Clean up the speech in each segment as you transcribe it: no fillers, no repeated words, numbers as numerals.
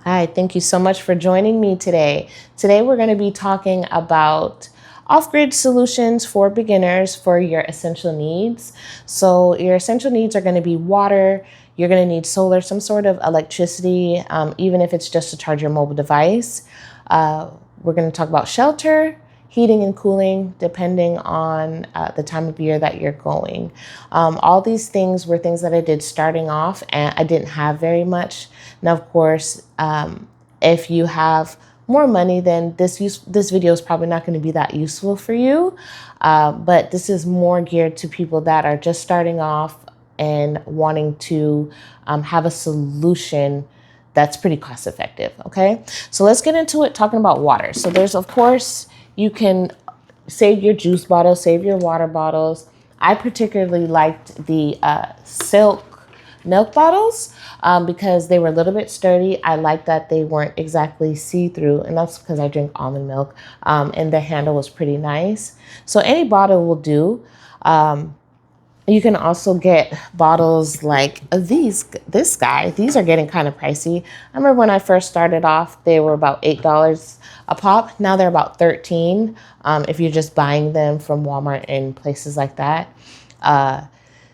Hi, thank you so much for joining me today. Today we're going to be talking about off-grid solutions for beginners for your essential needs. So your essential needs are going to be water, you're going to need solar, some sort of electricity, even if it's just to charge your mobile device. We're going to talk about shelter, heating and cooling, depending on the time of year that you're going. All these things were things that I did starting off, and I didn't have very much. Now, of course, if you have more money, then this video is probably not going to be that useful for you. But this is more geared to people that are just starting off and wanting to have a solution that's pretty cost effective. Okay, so let's get into it talking about water. So there's, of course, you can save your juice bottles, save your water bottles. I particularly liked the silk milk bottles because they were a little bit sturdy. I like that they weren't exactly see-through, and that's because I drink almond milk, and the handle was pretty nice. So any bottle will do. You can also get bottles like this guy. These are getting kind of pricey. I remember when I first started off, they were about $8 a pop. Now they're about 13 if you're just buying them from Walmart and places like that.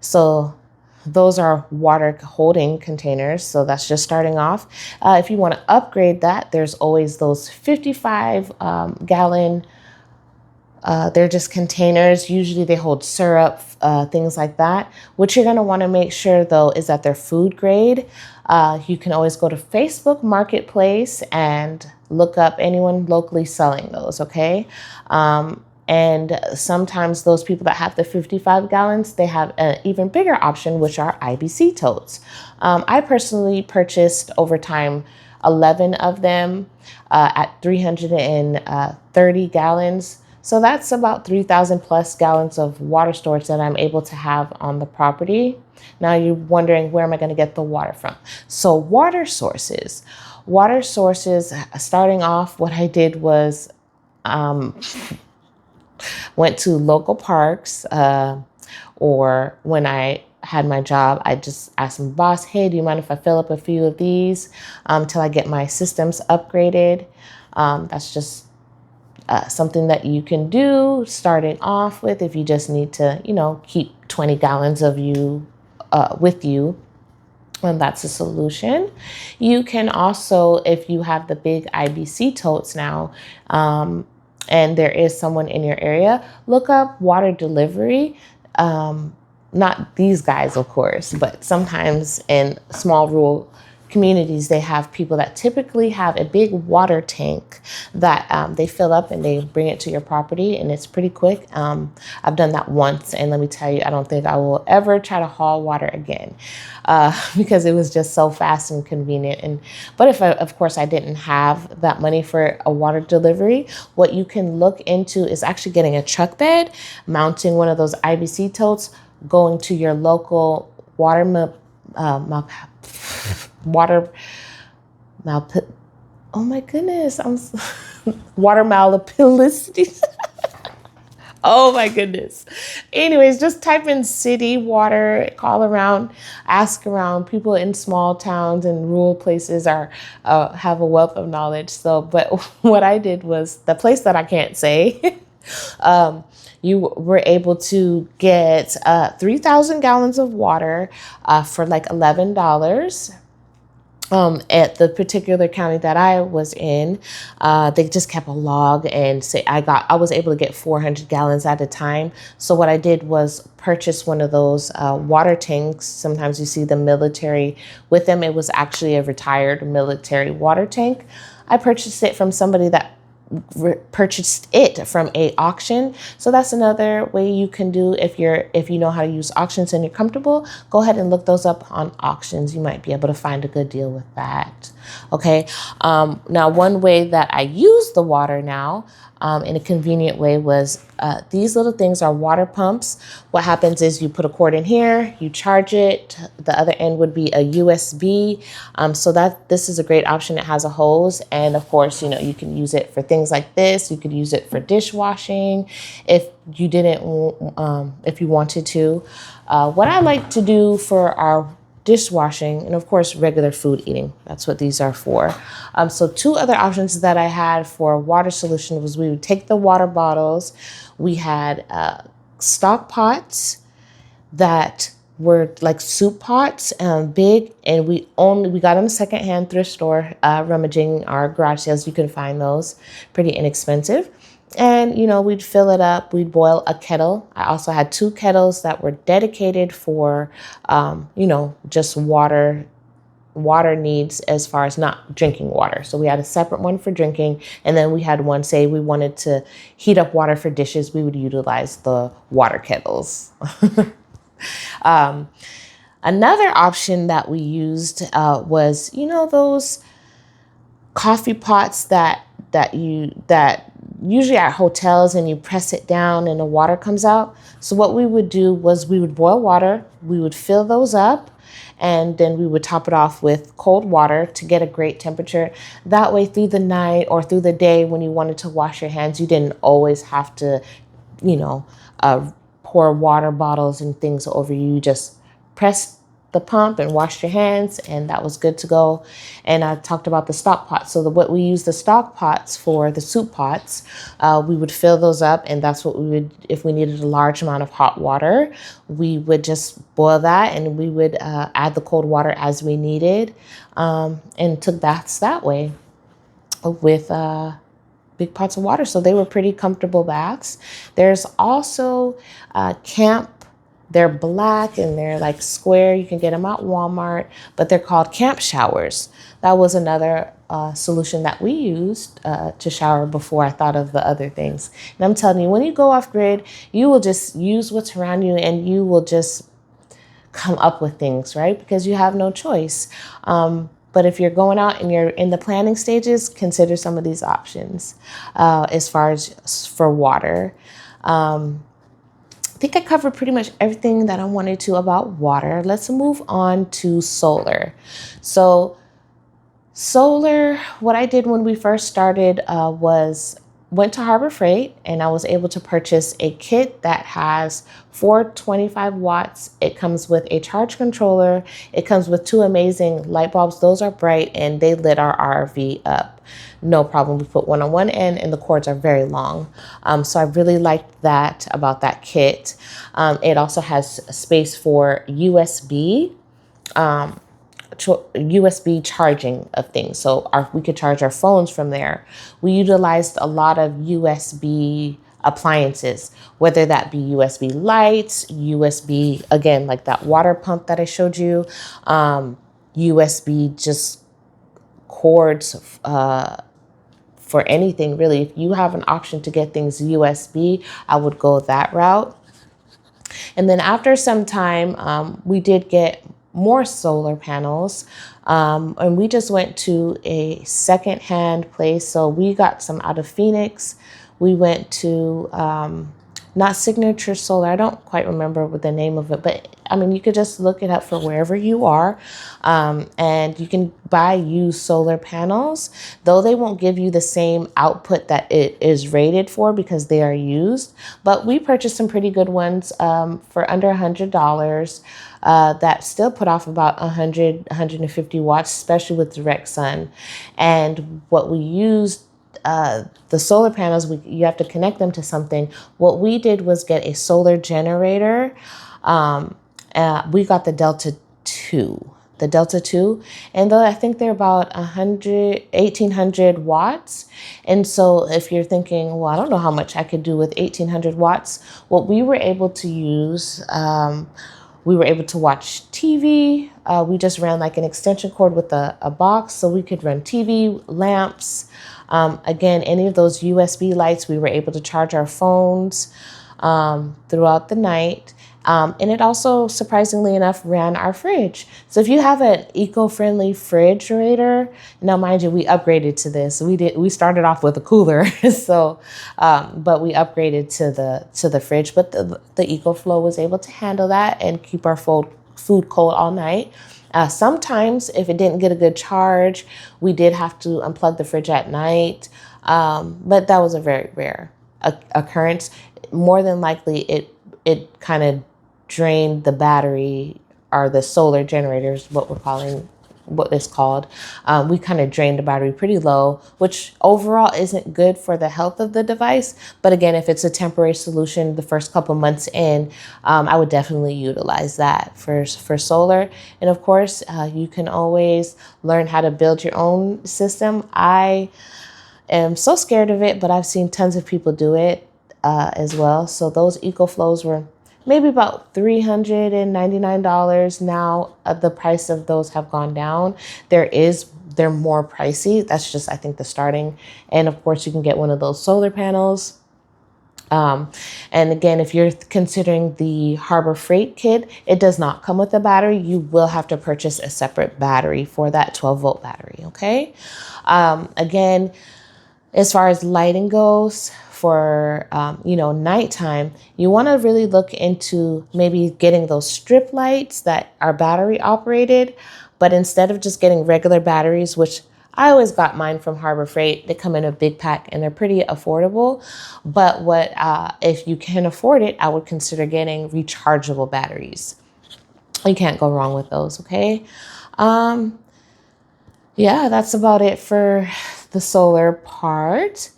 So those are water holding containers. So that's just starting off. If you want to upgrade that, there's always those 55 gallon. They're just containers. Usually they hold syrup, things like that. What you're going to want to make sure, though, is that they're food grade. You can always go to Facebook Marketplace and look up anyone locally selling those, okay? And sometimes those people that have the 55 gallons, they have an even bigger option, which are IBC totes. I personally purchased over time 11 of them at 330 gallons. So that's about 3,000 plus gallons of water storage that I'm able to have on the property. Now you're wondering, where am I going to get the water from? So water sources, starting off, what I did was went to local parks, or when I had my job, I just asked my boss, hey, do you mind if I fill up a few of these till I get my systems upgraded? That's just something that you can do starting off with if you just need to, keep 20 gallons of you with you. And that's a solution. You can also, if you have the big IBC totes now, and there is someone in your area, look up water delivery. Not these guys, of course, but sometimes in small rural communities, they have people that typically have a big water tank that they fill up and they bring it to your property, and it's pretty quick. I've done that once, and let me tell you, I don't think I will ever try to haul water again because it was just so fast and convenient. But if of course I didn't have that money for a water delivery, what you can look into is actually getting a truck bed, mounting one of those IBC totes, going to your local water oh my goodness, water malapility. Oh my goodness. Anyways, just type in city water, call around, ask around. People in small towns and rural places have a wealth of knowledge. So, but what I did was, the place that I can't say, you were able to get 3,000 gallons of water for like $11. At the particular county that I was in, they just kept a log and say I was able to get 400 gallons at a time. So what I did was purchase one of those water tanks. Sometimes you see the military with them. It was actually a retired military water tank. I purchased it from somebody that purchased it from a auction. So that's another way you can do, if you know how to use auctions and you're comfortable, go ahead and look those up on auctions. You might be able to find a good deal with that. Okay. Now, one way that I use the water now in a convenient way was these little things are water pumps. What happens is you put a cord in here, you charge it. The other end would be a USB. So this is a great option. It has a hose, and of course, you can use it for things like this. You could use it for dishwashing if you wanted to. What I like to do for our dishwashing, and of course, regular food eating. That's what these are for. So two other options that I had for water solution was we would take the water bottles. We had stock pots that were like soup pots, big, and we got them secondhand thrift store, rummaging our garage sales. You can find those pretty inexpensive. And, we'd fill it up. We'd boil a kettle. I also had two kettles that were dedicated for, just water needs as far as not drinking water. So we had a separate one for drinking. And then we had one, say we wanted to heat up water for dishes, we would utilize the water kettles. Another option that we used was, those coffee pots that usually at hotels, and you press it down and the water comes out. So what we would do was we would boil water, we would fill those up, and then we would top it off with cold water to get a great temperature. That way, through the night or through the day when you wanted to wash your hands, you didn't always have to, pour water bottles and things over you. You just pressed the pump and washed your hands, and that was good to go. And I talked about the stock pots. So what we use the stock pots for, the soup pots, we would fill those up, and that's what we would, if we needed a large amount of hot water, we would just boil that, and we would add the cold water as we needed, and took baths that way with big pots of water. So they were pretty comfortable baths. There's also camp. They're black and they're like square. You can get them at Walmart, but they're called camp showers. That was another solution that we used to shower before I thought of the other things. And I'm telling you, when you go off grid, you will just use what's around you and you will just come up with things, right? Because you have no choice. But if you're going out and you're in the planning stages, consider some of these options as far as for water. I think I covered pretty much everything that I wanted to about water. Let's move on to solar. So solar, what I did when we first started was went to Harbor Freight, and I was able to purchase a kit that has 425 watts. It comes with a charge controller. It comes with two amazing light bulbs. Those are bright and they lit our RV up. No problem. We put one on one end and the cords are very long. So I really liked that about that kit. It also has space for USB charging of things. So we could charge our phones from there. We utilized a lot of USB appliances, whether that be USB lights, USB, again, like that water pump that I showed you, USB just cords for anything really. If you have an option to get things USB, I would go that route. And then after some time, we did get more solar panels, and we just went to a secondhand place. So we got some out of Phoenix. We went to not Signature Solar. I don't quite remember what the name of it, but I mean, you could just look it up for wherever you are, and you can buy used solar panels, though they won't give you the same output that it is rated for because they are used. But we purchased some pretty good ones for under $100 that still put off about 150 watts, especially with direct sun. And what we used, the solar panels, you have to connect them to something. What we did was get a solar generator. We got the Delta 2. And though I think they're about 1,800 watts. And so if you're thinking, well, I don't know how much I could do with 1,800 watts, what we were able to use, we were able to watch TV. We just ran like an extension cord with a box, so we could run TV, lamps. Again, any of those USB lights, we were able to charge our phones throughout the night. And it also, surprisingly enough, ran our fridge. So if you have an eco-friendly refrigerator, now mind you, we upgraded to this. We started off with a cooler, so but we upgraded to the fridge. But the EcoFlow was able to handle that and keep our food cold all night. Sometimes, if it didn't get a good charge, we did have to unplug the fridge at night. But that was a very rare occurrence. More than likely, it kind of drained the battery are the solar generators, what it's called. We kind of drain the battery pretty low, which overall isn't good for the health of the device. But again, if it's a temporary solution the first couple months in, I would definitely utilize that for solar. And of course, you can always learn how to build your own system. I am so scared of it, but I've seen tons of people do it as well. So those EcoFlows were maybe about $399. Now the price of those have gone down. They're more pricey. That's just, I think, the starting. And of course, you can get one of those solar panels. And again, if you're considering the Harbor Freight kit, it does not come with a battery. You will have to purchase a separate battery for that 12-volt battery. Okay. Again, as far as lighting goes, for nighttime, you want to really look into maybe getting those strip lights that are battery operated, but instead of just getting regular batteries, which I always got mine from Harbor Freight. They come in a big pack and they're pretty affordable. But if you can afford it, I would consider getting rechargeable batteries. You can't go wrong with those. Okay. Yeah, that's about it for the solar part.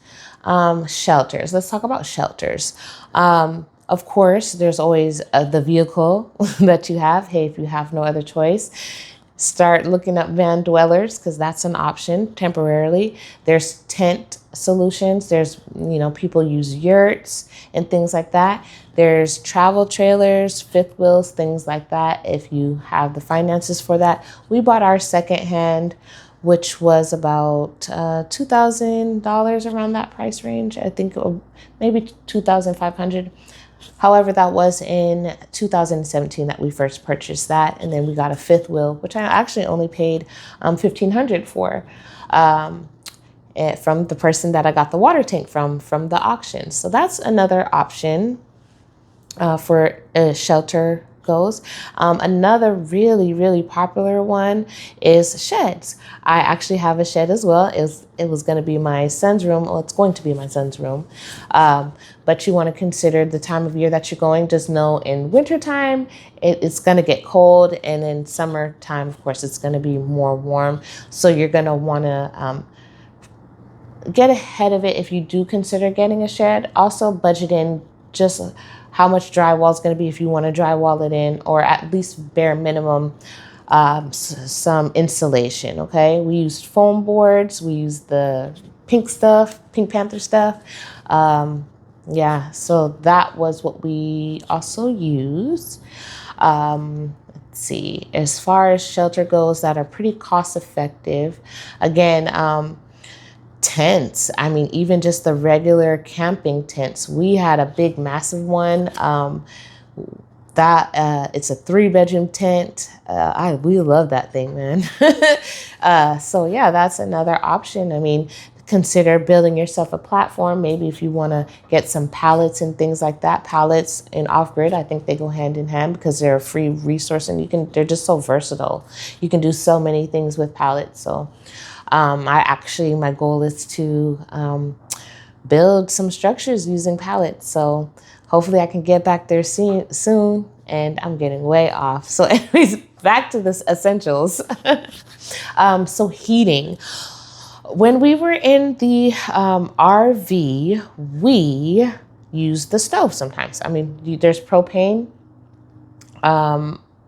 Shelters. Let's talk about shelters. Of course, there's always the vehicle that you have. Hey, if you have no other choice, start looking up van dwellers, because that's an option temporarily. There's tent solutions. There's, people use yurts and things like that. There's travel trailers, fifth wheels, things like that. If you have the finances for that. We bought our secondhand, which was about $2,000, around that price range. I think maybe $2,500. However, that was in 2017 that we first purchased that. And then we got a fifth wheel, which I actually only paid $1,500 for, from the person that I got the water tank from the auction. So that's another option for a shelter goes. Another really, really popular one is sheds. I actually have a shed as well. It was going to be my son's room. Well, it's going to be my son's room. But you want to consider the time of year that you're going. Just know in wintertime, it's going to get cold. And in summertime, of course, it's going to be more warm. So you're going to want to get ahead of it if you do consider getting a shed. Also budget in just how much drywall is going to be if you want to drywall it in, or at least bare minimum some insulation. Okay, we used foam boards. We used the Pink Panther stuff. Yeah, so that was what we also used. Let's see, as far as shelter goes that are pretty cost effective, again, tents. I mean, even just the regular camping tents. We had a big, massive one. It's a 3-bedroom tent. We love that thing, man. So yeah, that's another option. I mean, consider building yourself a platform. Maybe if you want to get some pallets and things like that. Pallets and off-grid, I think they go hand in hand because they're a free resource and they're just so versatile. You can do so many things with pallets. So my goal is to build some structures using pallets. So hopefully I can get back there soon. And I'm getting way off. So anyways, back to the essentials. So heating. When we were in the RV, we used the stove sometimes. I mean, there's propane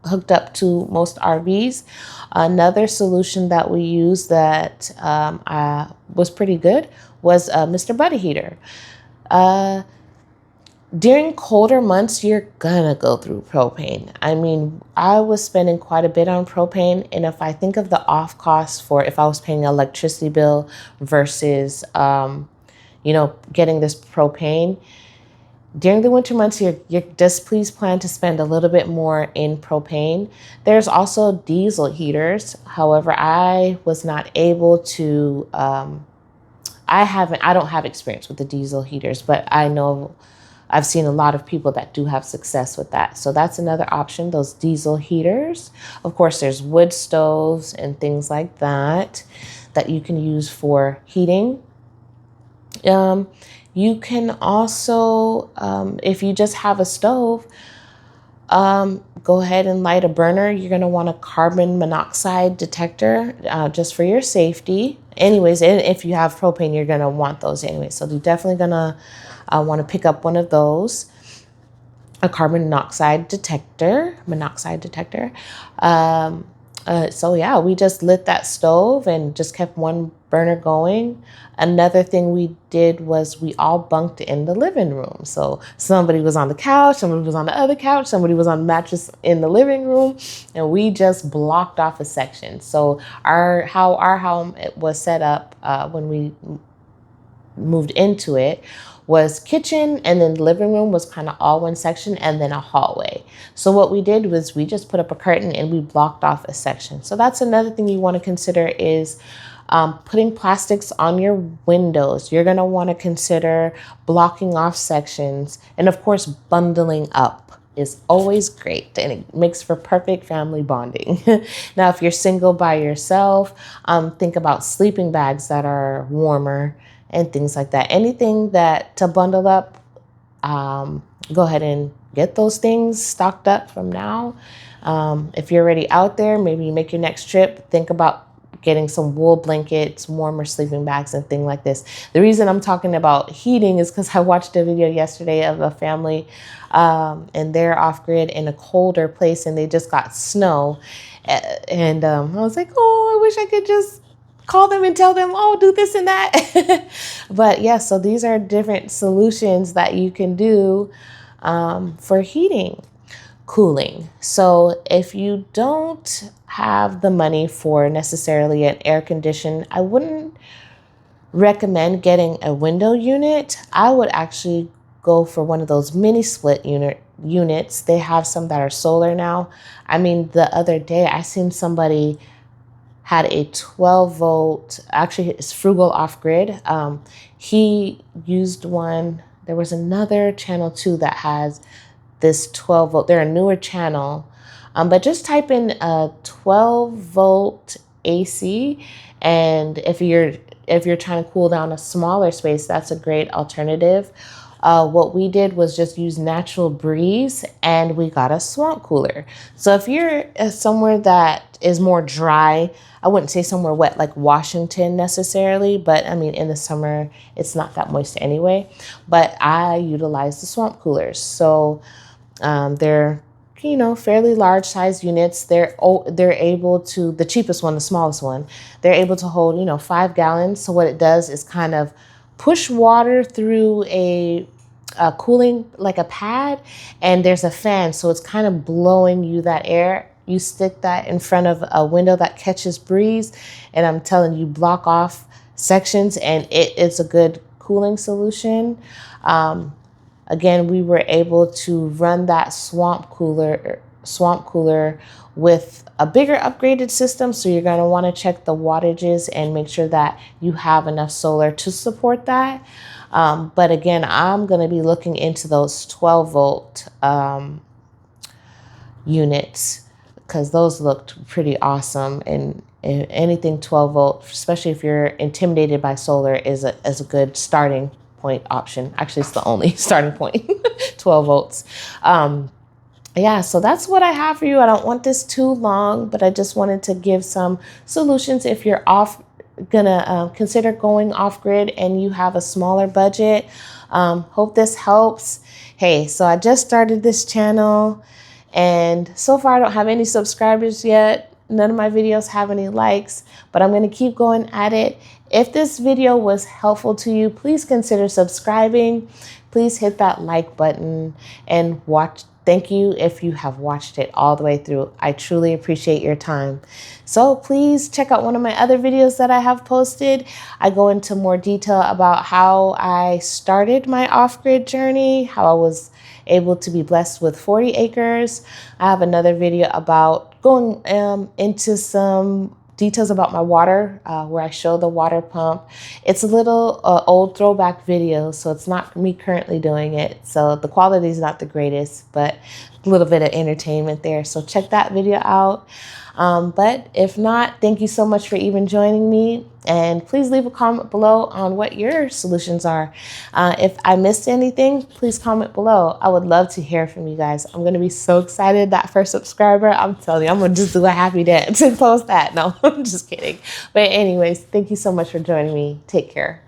hooked up to most RVs. Another solution that we used that was pretty good was Mr. Buddy Heater. During colder months, you're gonna go through propane. I mean, I was spending quite a bit on propane, and if I think of the off costs for if I was paying an electricity bill versus, getting this propane, during the winter months, you're just please plan to spend a little bit more in propane. There's also diesel heaters. However, I was not able to, I don't have experience with the diesel heaters, but I know I've seen a lot of people that do have success with that. So that's another option, those diesel heaters. Of course, there's wood stoves and things like that you can use for heating. You can also, if you just have a stove, Go ahead and light a burner. You're going to want a carbon monoxide detector just for your safety. Anyways, and if you have propane, you're going to want those anyway. So you're definitely going to want to pick up one of those, a carbon monoxide detector. So yeah, we just lit that stove and just kept one burner going. Another thing we did was we all bunked in the living room. So somebody was on the couch, somebody was on the other couch, somebody was on the mattress in the living room, and we just blocked off a section. So how our home was set up when we moved into it was kitchen, and then the living room was kind of all one section, and then a hallway. So what we did was we just put up a curtain and we blocked off a section. So that's another thing you want to consider is putting plastics on your windows. You're going to want to consider blocking off sections, and of course bundling up is always great, and it makes for perfect family bonding. Now, if you're single by yourself, think about sleeping bags that are warmer and things like that. Anything that to bundle up, go ahead and get those things stocked up from now. If you're already out there, maybe you make your next trip, think about getting some wool blankets, warmer sleeping bags, and things like this. The reason I'm talking about heating is because I watched a video yesterday of a family and they're off grid in a colder place, and they just got snow. And I was like, oh, I wish I could just call them and tell them, oh, do this and that. But yeah, so these are different solutions that you can do for heating. Cooling. So if you don't have the money for necessarily an air condition, I wouldn't recommend getting a window unit. I would actually go for one of those mini split units. They have some that are solar now. I mean, the other day I seen somebody had a 12 volt, actually it's Frugal Off Grid. He used one. There was another channel too that has this 12 volt. They're a newer channel, but just type in a 12 volt AC. And if you're trying to cool down a smaller space, that's a great alternative. What we did was just use natural breeze, and we got a swamp cooler. So if you're somewhere that is more dry, I wouldn't say somewhere wet like Washington necessarily, but I mean, in the summer, it's not that moist anyway. But I utilize the swamp coolers. So they're, fairly large size units. They're able to, the cheapest one, the smallest one, they're able to hold, 5 gallons. So what it does is kind of push water through a cooling, like a pad, and there's a fan. So it's kind of blowing you that air. You stick that in front of a window that catches breeze, and I'm telling you, block off sections, and it's a good cooling solution. Again, we were able to run that swamp cooler with a bigger upgraded system. So you're going to want to check the wattages and make sure that you have enough solar to support that. But again, I'm going to be looking into those 12 volt units, because those looked pretty awesome. And anything 12 volt, especially if you're intimidated by solar, is a good starting point option. Actually, it's the only starting point, 12 volts. Yeah, so that's what I have for you. I don't want this too long, but I just wanted to give some solutions if you're gonna consider going off grid and you have a smaller budget. Hope this helps. Hey, so I just started this channel, and so far I don't have any subscribers yet. None of my videos have any likes, but I'm going to keep going at it. If this video was helpful to you, please consider subscribing. Please hit that like button and watch. Thank you if you have watched it all the way through. I truly appreciate your time. So please check out one of my other videos that I have posted. I go into more detail about how I started my off-grid journey, how I was able to be blessed with 40 acres. I have another video about going into some details about my water, where I show the water pump. It's a little old throwback video, so it's not me currently doing it. So the quality is not the greatest, but a little bit of entertainment there. So check that video out. But if not, thank you so much for even joining me. And please leave a comment below on what your solutions are. If I missed anything, please comment below. I would love to hear from you guys. I'm going to be so excited. That first subscriber, I'm telling you, I'm going to just do a happy dance and post that. No, I'm just kidding. But anyways, thank you so much for joining me. Take care.